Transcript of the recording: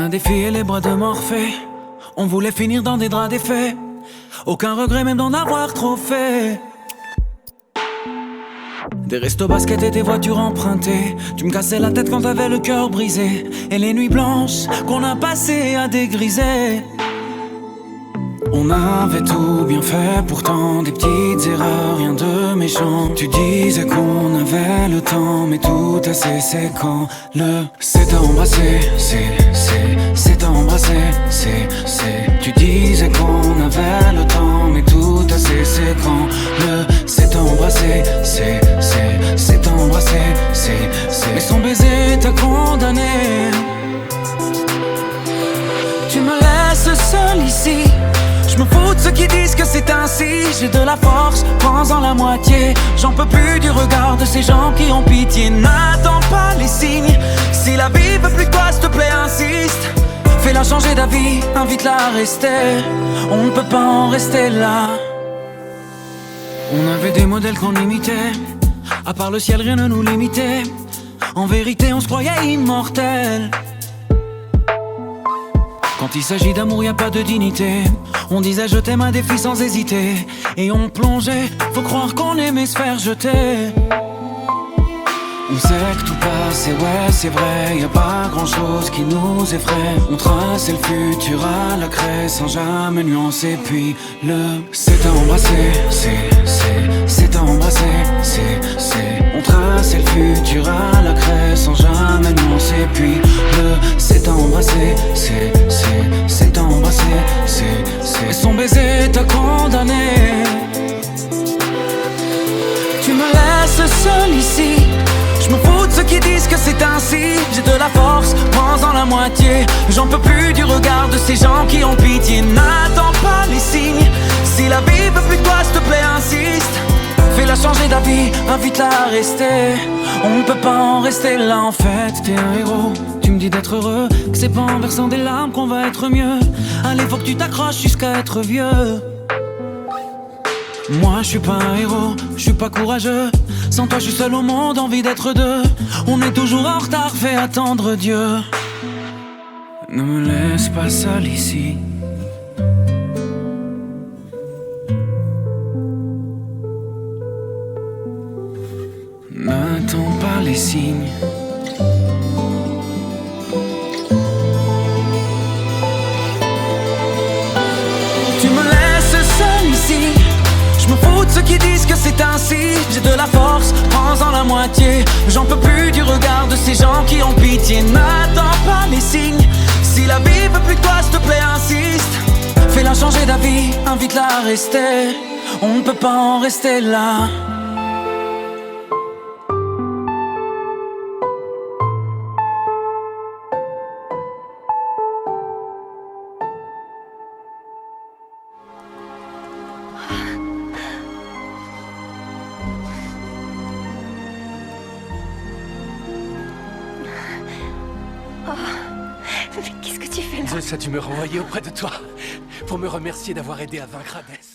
a défié les bras de Morphée. On voulait finir dans des draps défaits. Aucun regret même d'en avoir trop fait. Des restos basket et des voitures empruntées. Tu me cassais la tête quand t'avais le cœur brisé. Et les nuits blanches qu'on a passées à dégriser. On avait tout bien fait, pourtant des petites erreurs, rien de méchant. Tu disais qu'on avait le temps, mais tout a cessé quand le s'est embrassé, c'est embrassé, Tu disais qu'on avait le temps, mais tout a cessé quand le s'est embrassé, c'est embrassé, Mais son baiser t'a condamné. Tu me laisses seul ici. Je me fous de ceux qui disent que c'est ainsi. J'ai de la force, prends-en la moitié. J'en peux plus du regard de ces gens qui ont pitié. N'attends pas les signes. Si la vie veut plus de toi, s'il te plaît, insiste. Fais-la changer d'avis, invite-la à rester. On ne peut pas en rester là. On avait des modèles qu'on imitait. À part le ciel, rien ne nous limitait. En vérité, on se croyait immortels. Quand il s'agit d'amour, y a pas de dignité. On disait je t'aime à défi sans hésiter. Et on plongeait, faut croire qu'on aimait se faire jeter. On sait que tout passe et ouais c'est vrai. Y a pas grand chose qui nous effraie. On traçait le futur à la craie sans jamais nuancer. Puis le c'est embrassé, c'est embrassé, On traçait le futur à la craie sans jamais nuancer. Puis le c'est embrassé, c'est embrassé, Et son baiser t'a condamné. Tu me laisses seul ici. Je me fous de ceux qui disent que c'est ainsi. J'ai de la force, prends-en la moitié. J'en peux plus du regard de ces gens qui ont pitié. N'attends pas les signes. Si la vie veut plus de toi, s'il te plaît, insiste. Fais-la changer d'avis, invite-la à rester. On ne peut pas en rester là en fait. T'es un héros, tu me dis d'être heureux, que c'est pas en versant des larmes qu'on va être mieux. Allez, faut que tu t'accroches jusqu'à être vieux. Moi je suis pas un héros, je suis pas courageux. Sans toi je suis seul au monde, envie d'être deux. On est toujours en retard, fais attendre Dieu. Ne me laisse pas seul ici. N'attends pas les signes. Tu me laisses seul ici. Je me fous de ceux qui disent que c'est ainsi. J'ai de la force, prends-en la moitié. J'en peux plus du regard de ces gens qui ont pitié. N'attends pas les signes. Si la vie veut plus de toi, s'il te plaît, insiste. Fais-la changer d'avis, invite-la à rester. On ne peut pas en rester là. Mais qu'est-ce que tu fais là? Zeus a dû me renvoyer auprès de toi pour me remercier d'avoir aidé à vaincre Hadès.